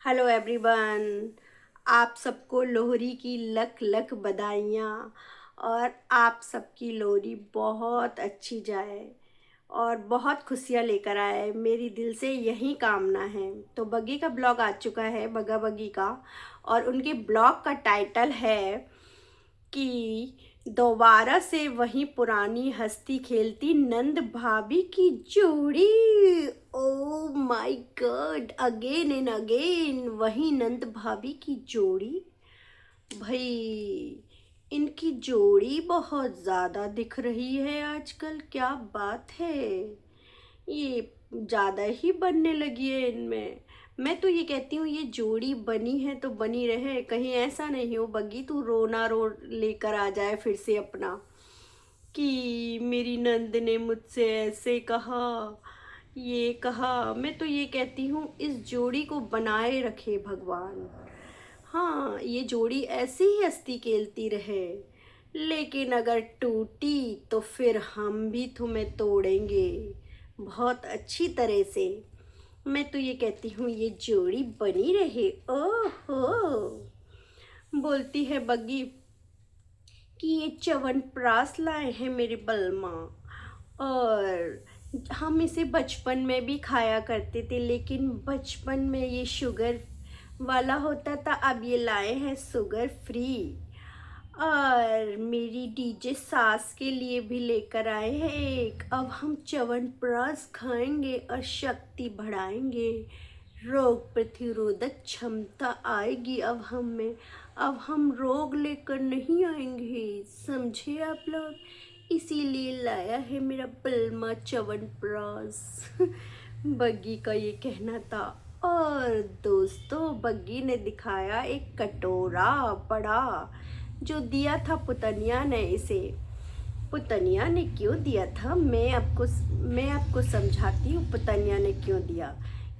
Hello everyone. आप सबको लोहड़ी की लख लख बधाइयाँ और आप सबकी लोहड़ी बहुत अच्छी जाए और बहुत खुशियाँ लेकर आए। मेरी दिल से यही कामना है। तो बग्गी का ब्लॉग आ चुका है, बग्गा बग्गी का, और उनके ब्लॉग का टाइटल है कि दोबारा से वही पुरानी हस्ती खेलती नंद भाभी की जोड़ी। Oh my God, again and again वही नंद भाभी की जोड़ी। भाई, इनकी जोड़ी बहुत ज़्यादा दिख रही है आजकल। क्या बात है, ये ज़्यादा ही बनने लगी है इनमें। मैं तो ये कहती हूँ ये जोड़ी बनी है तो बनी रहे, कहीं ऐसा नहीं हो बग्गी तू रोना रो लेकर आ जाए फिर से अपना कि मेरी नंद ने मुझसे ऐसे कहा, ये कहा। मैं तो ये कहती हूँ इस जोड़ी को बनाए रखे भगवान। हाँ, ये जोड़ी ऐसी ही हस्ती खेलती रहे, लेकिन अगर टूटी तो फिर हम भी तुम्हें तोड़ेंगे बहुत अच्छी तरह से। मैं तो ये कहती हूँ ये जोड़ी बनी रहे। ओहो, बोलती है बग्गी कि ये च्यवनप्राश लाए हैं मेरे बलमा, और हम इसे बचपन में भी खाया करते थे, लेकिन बचपन में ये शुगर वाला होता था, अब ये लाए हैं शुगर फ्री। और मेरी डीजे सास के लिए भी लेकर आए हैं एक। अब हम च्यवनप्राश खाएंगे और शक्ति बढ़ाएंगे, रोग प्रतिरोधक क्षमता आएगी अब हम में। अब हम रोग लेकर नहीं आएंगे, समझे आप लोग। इसीलिए लाया है मेरा बलमा च्यवनप्राश। बग्गी का ये कहना था। और दोस्तों, बग्गी ने दिखाया एक कटोरा बड़ा, जो दिया था पुतनिया ने इसे। पुतनिया ने क्यों दिया था, मैं आपको समझाती हूँ पुतनिया ने क्यों दिया।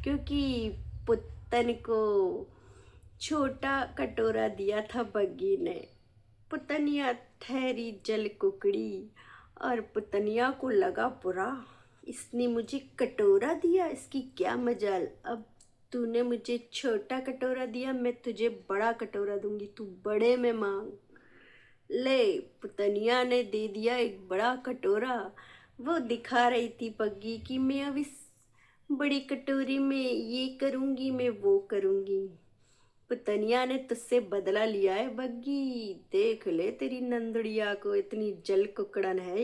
क्योंकि पुतन को छोटा कटोरा दिया था बग्गी ने। पुतनिया ठहरी जल कुकड़ी, और पुतनिया को लगा बुरा, इसने मुझे कटोरा दिया, इसकी क्या मजाल। अब तूने मुझे छोटा कटोरा दिया, मैं तुझे बड़ा कटोरा दूंगी, तू बड़े में मांग। ले, पुतनिया ने दे दिया एक बड़ा कटोरा। वो दिखा रही थी बग्गी कि मैं अब इस बड़ी कटोरी में ये करूंगी, मैं वो करूंगी। पुतनिया ने तुझसे बदला लिया है बग्गी, देख ले तेरी नंदड़िया को, इतनी जल कुकड़न है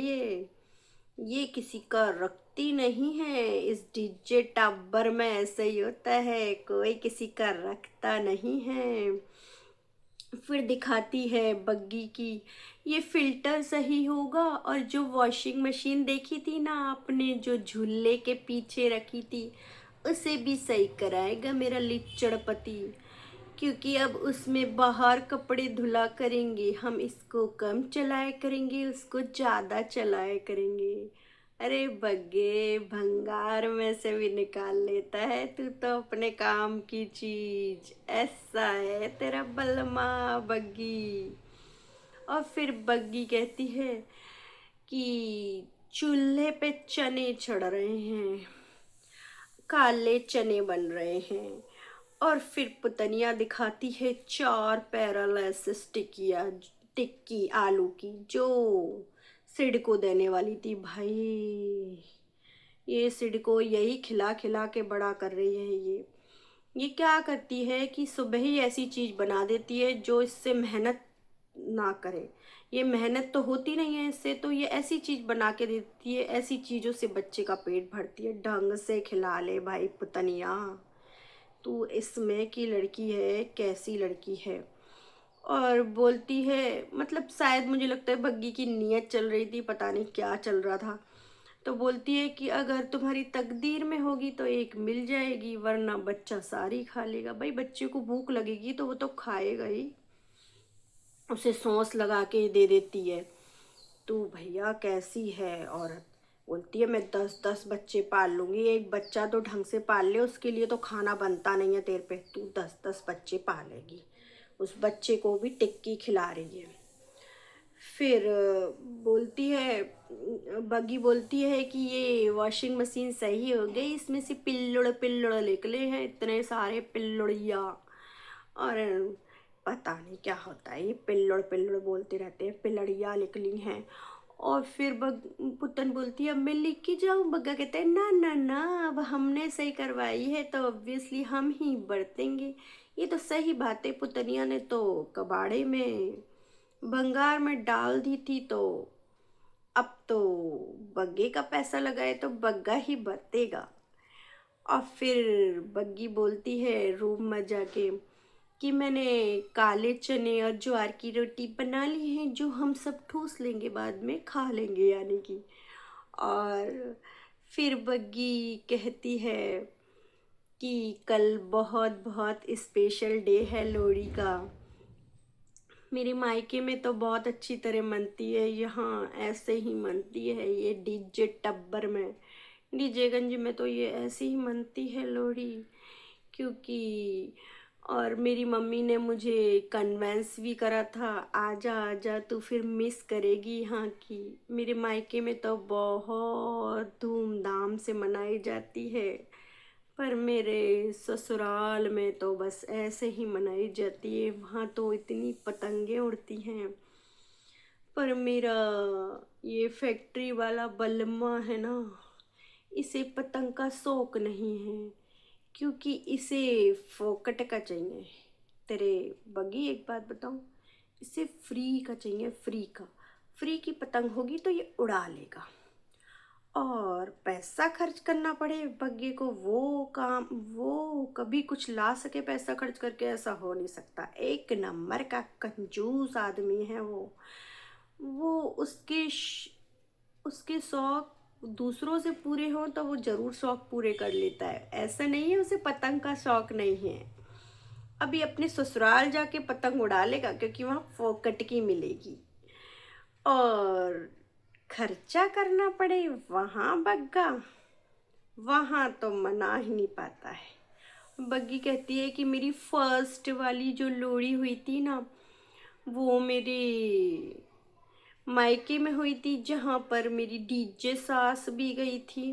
ये किसी का रखती नहीं है। इस डीजे टाबर में ऐसे ही होता है, कोई किसी का रखता नहीं है। फिर दिखाती है बग्गी की ये फिल्टर सही होगा, और जो वॉशिंग मशीन देखी थी ना आपने, जो झूले के पीछे रखी थी, उसे भी सही कराएगा मेरा लिच्चड़ पति। क्योंकि अब उसमें बाहर कपड़े धुला करेंगे हम, इसको कम चलाया करेंगे, उसको ज़्यादा चलाया करेंगे। अरे बग्गे, भंगार में से भी निकाल लेता है तू तो अपने काम की चीज। ऐसा है तेरा बलमा बग्गी। और फिर बग्गी कहती है कि चूल्हे पे चने चढ़ रहे हैं, काले चने बन रहे हैं। और फिर पुतनिया दिखाती है चार पैरालिसिस टिक्की आलू की, जो सिड को देने वाली थी। भाई, ये सिड को यही खिला खिला के बड़ा कर रही है ये क्या करती है कि सुबह ही ऐसी चीज बना देती है जो इससे मेहनत ना करे। ये मेहनत तो होती नहीं है इससे, तो ये ऐसी चीज बना के देती है, ऐसी चीजों से बच्चे का पेट भरती है। ढंग से खिला ले भाई पुतनिया, तू इसमें की लड़की है, कैसी लड़की है। और बोलती है, मतलब शायद मुझे लगता है बग्गी की नीयत चल रही थी, पता नहीं क्या चल रहा था। तो बोलती है कि अगर तुम्हारी तकदीर में होगी तो एक मिल जाएगी, वरना बच्चा सारी खा लेगा। भाई, बच्चे को भूख लगेगी तो वो तो खाएगा ही, उसे सौंस लगा के दे देती है। तू भैया कैसी है औरत। बोलती है मैं 10-10 बच्चे पाल लूंगी, एक बच्चा तो ढंग से पाल ले, उसके लिए तो खाना बनता नहीं है तेरे पे, तू 10-10 बच्चे पालेगी। उस बच्चे को भी टिक्की खिला रही है। फिर बोलती है, बग्गी बोलती है कि ये वॉशिंग मशीन सही हो गई, इसमें से पिल्लुड़ पिल्लुड़ निकले हैं, इतने सारे पिल्लुड़िया। और पता नहीं क्या होता है, ये पिल्लुड़ पिल्लुड़ बोलते रहते हैं, पिल्लड़िया निकली हैं। और फिर पुतन बोलती है अब मैं लिख के जाऊँ। बग्गा कहते हैं ना ना ना, अब हमने सही करवाई है तो ऑब्वियसली हम ही बरतेंगे। ये तो सही बात है, पुतनिया ने तो कबाड़े में भंगार में डाल दी थी, तो अब तो बग्गे का पैसा लगाए तो बग्गा ही बरतेगा। और फिर बग्गी बोलती है रूम में जाके कि मैंने काले चने और ज्वार की रोटी बना ली है, जो हम सब ठूस लेंगे, बाद में खा लेंगे यानी कि। और फिर बग्गी कहती है कि कल बहुत बहुत स्पेशल डे है लोहड़ी का। मेरे मायके में तो बहुत अच्छी तरह मनती है, यहाँ ऐसे ही मनती है ये डीजे टब्बर में, डीजेगंज में तो ये ऐसे ही मनती है लोहड़ी। क्योंकि और मेरी मम्मी ने मुझे कन्वेंस भी करा था, आजा आजा तू फिर मिस करेगी यहाँ की। मेरे मायके में तो बहुत धूमधाम से मनाई जाती है, पर मेरे ससुराल में तो बस ऐसे ही मनाई जाती है, वहाँ तो इतनी पतंगे उड़ती हैं। पर मेरा ये फैक्ट्री वाला बलमा है ना, इसे पतंग का शौक नहीं है, क्योंकि इसे फोकट का चाहिए। तेरे बगी एक बात बताऊं, इसे फ्री का चाहिए, फ्री का। फ्री की पतंग होगी तो ये उड़ा लेगा, और पैसा खर्च करना पड़े बग्गे को, वो काम वो कभी कुछ ला सके पैसा खर्च करके, ऐसा हो नहीं सकता। एक नंबर का कंजूस आदमी है वो उसके शौक दूसरों से पूरे हों तो वो जरूर शौक पूरे कर लेता है, ऐसा नहीं है उसे पतंग का शौक नहीं है। अभी अपने ससुराल जाके पतंग उड़ा लेगा, क्योंकि वहाँ फोकट की मिलेगी। और खर्चा करना पड़े वहाँ बग्गा, वहाँ तो मना ही नहीं पाता है। बग्गी कहती है कि मेरी फर्स्ट वाली जो लोहड़ी हुई थी ना, वो मेरे मायके में हुई थी, जहाँ पर मेरी डीजे सास भी गई थी।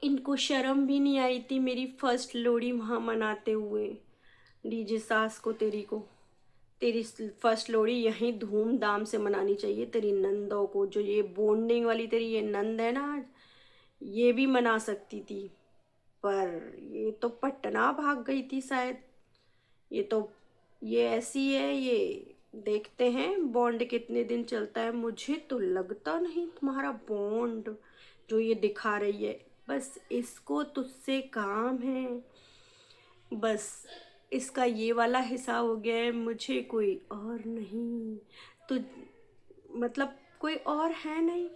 इनको शर्म भी नहीं आई थी मेरी फर्स्ट लोहड़ी वहाँ मनाते हुए। डीजे सास को, तेरी को, तेरी फर्स्ट लोहड़ी यहीं धूमधाम से मनानी चाहिए। तेरी नंदों को, जो ये बॉन्डिंग वाली तेरी ये नंद है ना, ये भी मना सकती थी, पर ये तो पटना भाग गई थी शायद। ये तो ये ऐसी है, ये देखते हैं बॉन्ड कितने दिन चलता है। मुझे तो लगता नहीं तुम्हारा बॉन्ड जो ये दिखा रही है, बस इसको तुझसे काम है, बस इसका ये वाला हिसाब हो गया है, मुझे कोई और नहीं। तो मतलब कोई और है नहीं,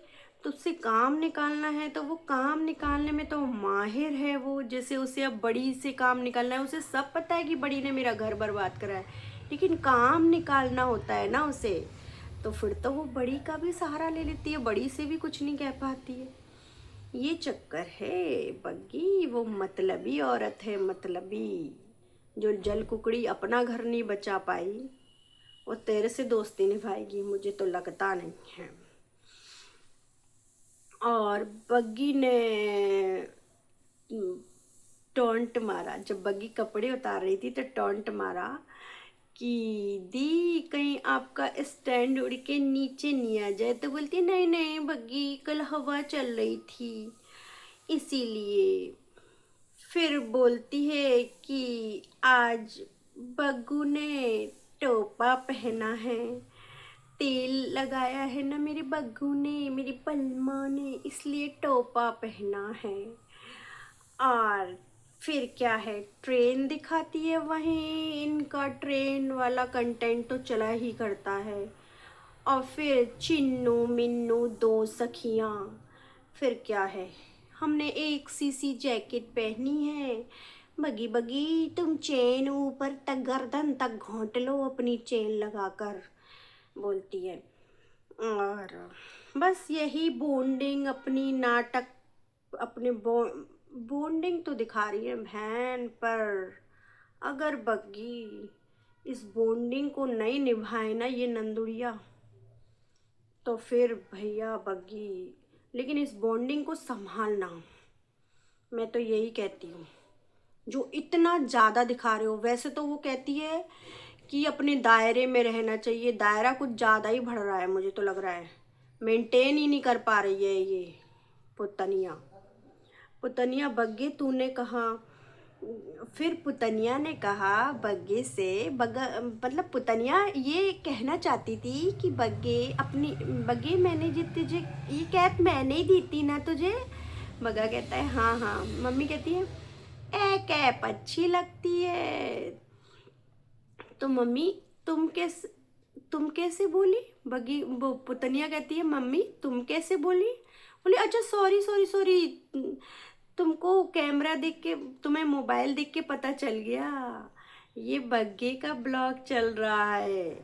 तुझसे काम निकालना है तो वो काम निकालने में तो माहिर है वो। जैसे उसे अब बड़ी से काम निकालना है, उसे सब पता है कि बड़ी ने मेरा घर बर्बाद करा है, लेकिन काम निकालना होता है ना उसे, तो फिर तो वो बड़ी का भी सहारा ले लेती है, बड़ी से भी कुछ नहीं कह पाती है। ये चक्कर है बग्गी, वो मतलबी औरत है, मतलबी। जो जल कुकड़ी अपना घर नहीं बचा पाई, वो तेरे से दोस्ती निभाएगी, मुझे तो लगता नहीं है। और बग्गी ने टॉन्ट मारा, जब बग्गी कपड़े उतार रही थी तो टॉन्ट मारा कि दी कहीं आपका स्टैंड उड़ के नीचे नहीं आ जाए। तो बोलती नहीं नहीं बग्गी, कल हवा चल रही थी इसीलिए। फिर बोलती है कि आज बग्गू ने टोपा पहना है, तेल लगाया है ना मेरे बग्गू ने, मेरी पलमा ने, इसलिए टोपा पहना है। और फिर क्या है, ट्रेन दिखाती है वहीं, इनका ट्रेन वाला कंटेंट तो चला ही करता है। और फिर चिन्नू मिन्नू दो सखियाँ, फिर क्या है, हमने एक सी जैकेट पहनी है। बगी बगी तुम चेन ऊपर तक गर्दन तक घोंट लो अपनी चेन लगाकर, बोलती है। और बस यही बॉन्डिंग अपनी नाटक, अपने बॉन्डिंग तो दिखा रही है बहन, पर अगर बग्गी इस बॉन्डिंग को नहीं निभाए ना ये नंदुड़िया, तो फिर भैया बग्गी, लेकिन इस बॉन्डिंग को संभालना, मैं तो यही कहती हूँ। जो इतना ज़्यादा दिखा रहे हो, वैसे तो वो कहती है कि अपने दायरे में रहना चाहिए, दायरा कुछ ज़्यादा ही बढ़ रहा है, मुझे तो लग रहा है मेंटेन ही नहीं कर पा रही है ये पुतनिया। पुतनिया बग्गे तूने कहा, फिर पुतनिया ने कहा बग्गे से, बग्गा मतलब पुतनिया ये कहना चाहती थी कि बग्गे अपनी, बग्गे मैंने जी तुझे ये कैप मैंने ही दी थी ना तुझे। बग्गा कहता है हाँ हाँ। मम्मी कहती है ए कैप अच्छी लगती है। तो मम्मी तुम कैसे बोली? बग्गी वो पुतनिया कहती है मम्मी तुम कैसे बोली? बोली अच्छा सॉरी सॉरी सॉरी, तुमको कैमरा देख के, तुम्हें मोबाइल देख के पता चल गया ये बग्गे का ब्लॉग चल रहा है।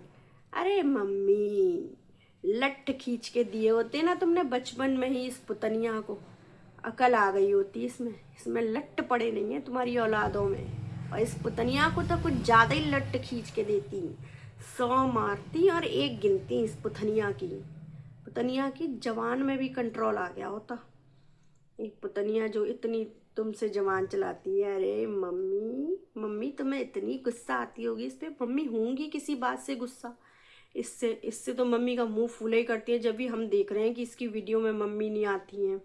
अरे मम्मी, लट खींच के दिए होते ना तुमने बचपन में ही, इस पुतनिया को अकल आ गई होती। इसमें इसमें लट पड़े नहीं है तुम्हारी औलादों में। और इस पुतनिया को तो कुछ ज़्यादा ही लट खींच के देती, 100 मारती और 1 गिनती इस पुतनिया की जवान में भी कंट्रोल आ गया होता। एक पुतनिया जो इतनी तुमसे जवान चलाती है। अरे मम्मी, मम्मी तुम्हें इतनी गुस्सा आती होगी इस पे, मम्मी होंगी किसी बात से गुस्सा? इससे इससे तो मम्मी का मुंह फूले ही करती है जब भी हम देख रहे हैं कि इसकी वीडियो में मम्मी नहीं आती हैं।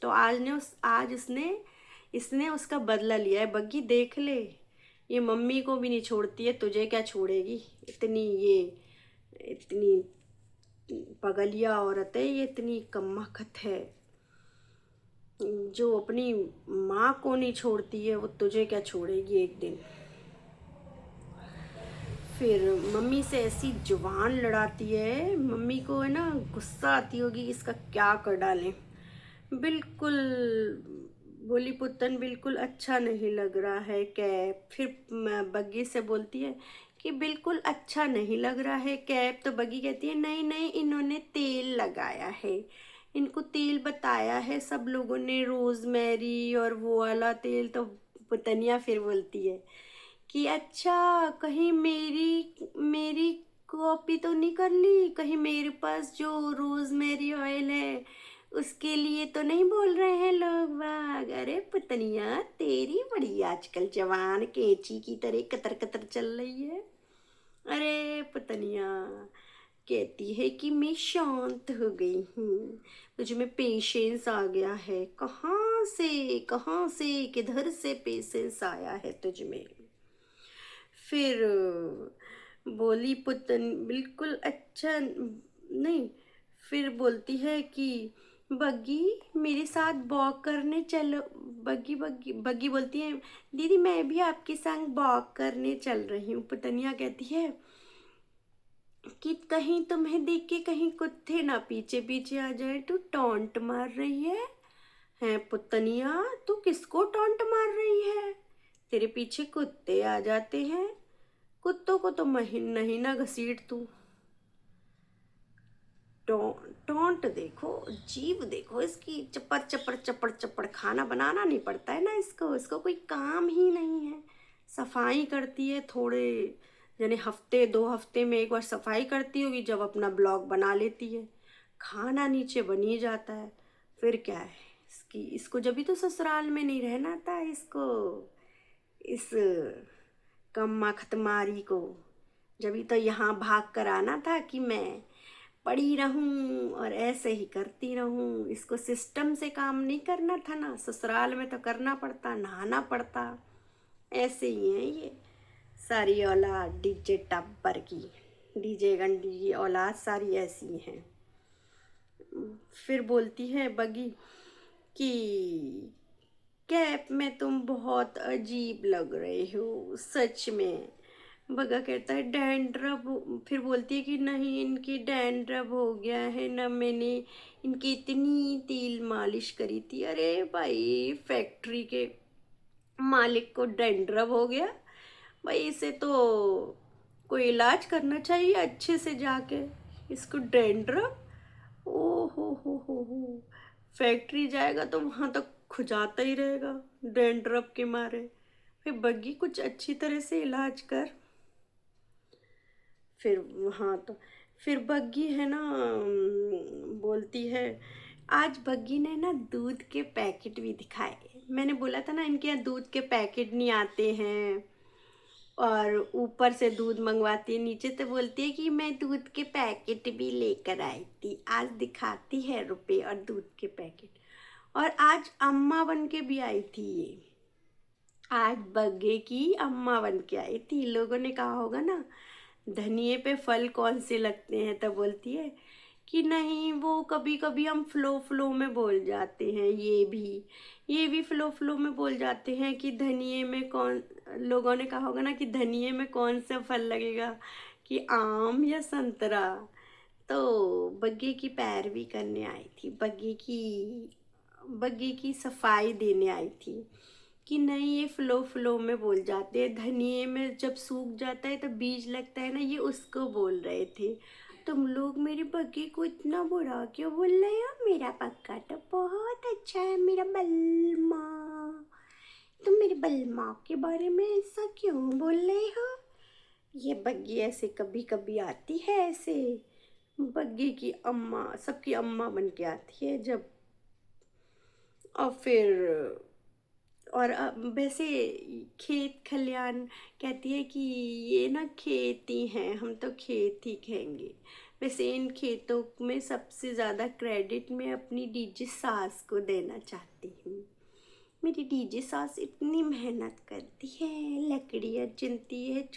तो आज इसने उसका बदला लिया है। बग्गी देख ले, ये मम्मी को भी नहीं छोड़ती है, तुझे क्या छोड़ेगी? इतनी पगलिया औरत है ये, इतनी कम्माखत है, जो अपनी माँ को नहीं छोड़ती है वो तुझे क्या छोड़ेगी एक दिन। फिर मम्मी से ऐसी जुबान लड़ाती है, मम्मी को है ना गुस्सा आती होगी इसका क्या कर डालें। बिल्कुल बोली पुतन बिल्कुल अच्छा नहीं लग रहा है कैप। फिर बग्गी से बोलती है कि बिल्कुल अच्छा नहीं लग रहा है कैप। तो बग्गी कहती है नहीं नहीं, इन्होंने तेल लगाया है, इनको तेल बताया है सब लोगों ने, रोजमेरी और वो वाला तेल। तो पुतनिया फिर बोलती है कि अच्छा कहीं मेरी मेरी कॉपी तो नहीं कर ली, कहीं मेरे पास जो रोजमेरी ऑयल है उसके लिए तो नहीं बोल रहे हैं लोग बाग। अरे पुतनिया तेरी बड़ी आजकल जवान कैंची की तरह कतर कतर चल रही है। अरे पुतनिया कहती है कि मैं शांत हो गई हूँ, मुझ में पेशेंस आ गया है। कहाँ से किधर से पेशेंस आया है तुझ में? फिर बोली पुतन बिल्कुल अच्छा नहीं। फिर बोलती है कि बग्गी मेरे साथ वॉक करने चलो। बग्गी बोलती है दीदी मैं भी आपके संग वॉक करने चल रही हूँ। पुतनिया कहती है कि कहीं तुम्हें देख के कहीं कुत्ते ना पीछे पीछे आ जाए, तू टॉन्ट मार रही है। हैं पुतनिया, तू किसको टॉन्ट मार रही है? तेरे पीछे कुत्ते आ जाते हैं, कुत्तों को तो नहीं ना घसीट तू। टोंट देखो, जीव देखो इसकी, चप्पड़ चप्पड़ चप्पड़ चप्पड़, खाना बनाना नहीं पड़ता है ना इसको कोई काम ही नहीं है। सफाई करती है थोड़े, यानी हफ्ते 2 हफ्ते में एक बार सफाई करती होगी, जब अपना ब्लॉग बना लेती है। खाना नीचे बन ही जाता है, फिर क्या है इसको जब भी तो ससुराल में नहीं रहना था इसको, इस कम्मा खतमारी को जब भी तो यहाँ भाग कर आना था कि मैं पड़ी रहूं और ऐसे ही करती रहूं। इसको सिस्टम से काम नहीं करना था ना, ससुराल में तो करना पड़ता, नहाना पड़ता। ऐसे ही है ये सारी औलाद डीजे टब्बर की, डीजे गंडी की औलाद सारी ऐसी हैं। फिर बोलती है बगी कि कैप में तुम बहुत अजीब लग रहे हो सच में। बग्गा कहता है डैंड्रफ। फिर बोलती है कि नहीं इनकी डैंड्रफ हो गया है ना, मैंने इनकी इतनी तेल मालिश करी थी। अरे भाई फैक्ट्री के मालिक को डैंड्रफ हो गया? भाई इसे तो कोई इलाज करना चाहिए अच्छे से जाके। इसको डैंड्रफ, ओ हो, फैक्ट्री जाएगा तो वहाँ तक खुजाता ही रहेगा डैंड्रफ के मारे। फिर बग्गी कुछ अच्छी तरह से इलाज कर। फिर हाँ तो फिर बग्गी है ना बोलती है, आज बग्गी ने ना दूध के पैकेट भी दिखाए। मैंने बोला था ना इनके यहाँ दूध के पैकेट नहीं आते हैं, और ऊपर से दूध मंगवाती है, नीचे तो बोलती है कि मैं दूध के पैकेट भी लेकर आई थी। आज दिखाती है रुपए और दूध के पैकेट। और आज अम्मा बन के भी आई थी ये, आज बग्गे की अम्मा बन के आई थी। लोगों ने कहा होगा ना धनिए पे फल कौन से लगते हैं, तब बोलती है कि नहीं, वो कभी कभी हम फ्लो फ्लो में बोल जाते हैं, ये भी फ्लो फ्लो में बोल जाते हैं कि धनिए में कौन, लोगों ने कहा होगा ना कि धनिए में कौन सा फल लगेगा, कि आम या संतरा। तो बग्गे की पैरवी करने आई थी, बग्गे की सफाई देने आई थी कि नहीं, ये फ्लो फ्लो में बोल जाते हैं, धनिए में जब सूख जाता है तो बीज लगता है ना, ये उसको बोल रहे थे। तुम लोग मेरे बग्गे को इतना बुरा क्यों बोल रहे हो? मेरा बग्गा तो बहुत अच्छा है, मेरा बलमा। तुम मेरे बलमा के बारे में ऐसा क्यों बोल रहे हो? ये बग्गी ऐसे कभी कभी आती है, ऐसे बग्गी की अम्मा, सबकी अम्मा बन के आती है जब। और फिर और वैसे खेत खलियान कहती है कि ये ना खेती हैं, हम तो खेत ही कहेंगे। वैसे इन खेतों में सबसे ज़्यादा क्रेडिट मैं अपनी डीजे सास को देना चाहती हूँ। मेरी डीजे सास इतनी मेहनत करती है, लकड़ियाँ चुनती है,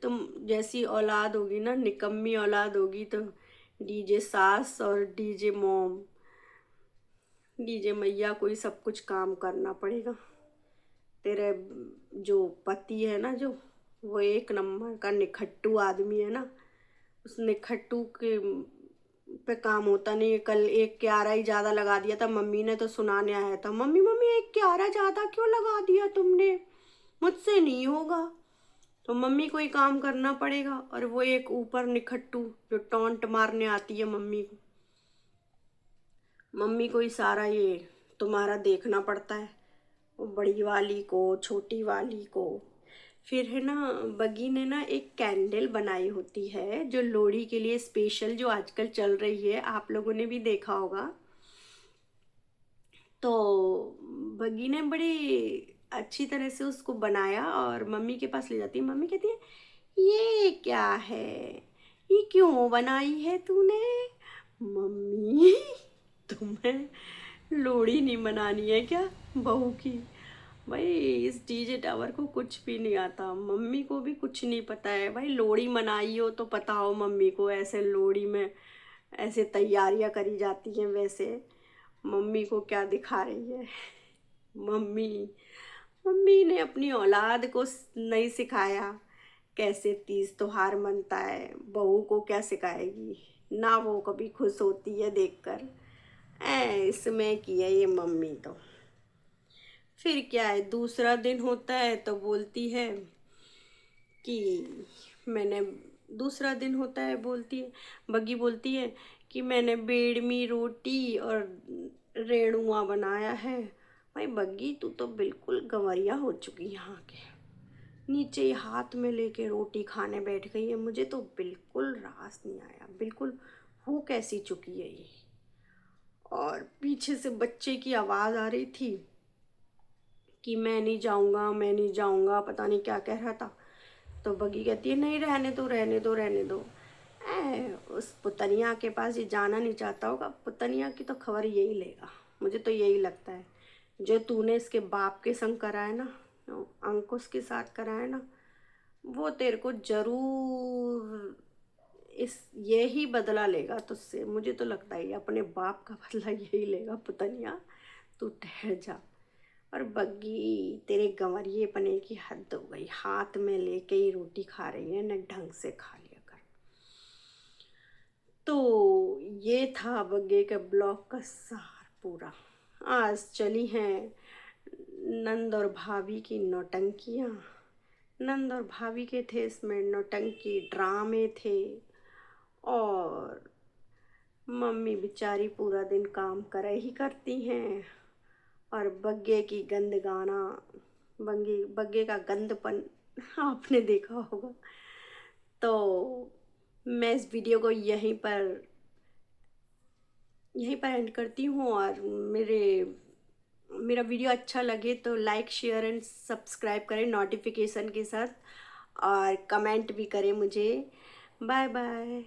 तुम जैसी औलाद होगी ना, निकम्मी औलाद होगी, तो डीजे सास और डीजे मैया को ही सब कुछ काम करना पड़ेगा। तेरे जो पति है ना, जो वो एक नंबर का निखट्टू आदमी है ना, उस निखट्टू के पे काम होता नहीं है। कल एक क्यारा ही ज़्यादा लगा दिया था, मम्मी ने तो सुनाने आया था, मम्मी मम्मी एक क्यारा ज़्यादा क्यों लगा दिया तुमने, मुझसे नहीं होगा। तो मम्मी को ही काम करना पड़ेगा, और वो एक ऊपर निखट्टू जो टॉन्ट मारने आती है मम्मी को, मम्मी को ही सारा ये तुम्हारा देखना पड़ता है, वो बड़ी वाली को, छोटी वाली को। फिर है ना, बगी ने ना एक कैंडल बनाई होती है जो लोहड़ी के लिए स्पेशल, जो आजकल चल रही है, आप लोगों ने भी देखा होगा। तो बगी ने बड़ी अच्छी तरह से उसको बनाया और मम्मी के पास ले जाती है। मम्मी कहती है ये क्या है, ये क्यों बनाई है तूने? मम्मी तुम्हें लोहड़ी नहीं मनानी है क्या बहू की? भाई इस डीजे टावर को कुछ भी नहीं आता, मम्मी को भी कुछ नहीं पता है। भाई लोहड़ी मनाई हो तो पता हो मम्मी को, ऐसे लोहड़ी में ऐसे तैयारियां करी जाती हैं, वैसे मम्मी को क्या दिखा रही है। मम्मी मम्मी ने अपनी औलाद को नहीं सिखाया कैसे तीज त्योहार मनता है, बहू को क्या सिखाएगी ना, वो कभी खुश होती है देखकर। इसमें की है ये मम्मी तो। फिर क्या है, दूसरा दिन होता है तो बोलती है कि मैंने, दूसरा दिन होता है बोलती है, बग्गी बोलती है कि मैंने बेड़मी रोटी और रेणुआ बनाया है। भाई बग्गी तू तो बिल्कुल गंवरिया हो चुकी यहाँ के, नीचे ही हाथ में लेके रोटी खाने बैठ गई है। मुझे तो बिल्कुल रास नहीं आया, बिल्कुल हो कैसी चुकी है ये। और पीछे से बच्चे की आवाज़ आ रही थी कि मैं नहीं जाऊँगा, मैं नहीं जाऊँगा, पता नहीं क्या कह रहा था। तो बग्गी कहती है नहीं, रहने दो रहने दो रहने दो। उस पुतनिया के पास ये जाना नहीं चाहता होगा, पुतनिया की तो खबर यही लेगा, मुझे तो यही लगता है। जो तूने इसके बाप के संग करा है ना, अंकुश के साथ करा है ना, वो तेरे को जरूर इस यही बदला लेगा तुझसे। मुझे तो लगता है अपने बाप का बदला यही लेगा पुतनिया, तू ठहर जा। और बग्गी तेरे गंवरियेपने की हद हो गई, हाथ में लेके ही रोटी खा रही है, न ढंग से खा लिया कर। तो ये था बग्गे के ब्लॉग का सार पूरा। आज चली हैं नंद और भाभी की नौटंकियाँ। नंद और भाभी के थे इसमें नौटंकी ड्रामे थे, और मम्मी बेचारी पूरा दिन काम करे ही करती हैं, और बग्गे की गंद गाना, बग्गे का गंदपन आपने देखा होगा। तो मैं इस वीडियो को यहीं पर एंड करती हूँ। और मेरा वीडियो अच्छा लगे तो लाइक शेयर एंड सब्सक्राइब करें नोटिफिकेशन के साथ, और कमेंट भी करें मुझे। Bye bye.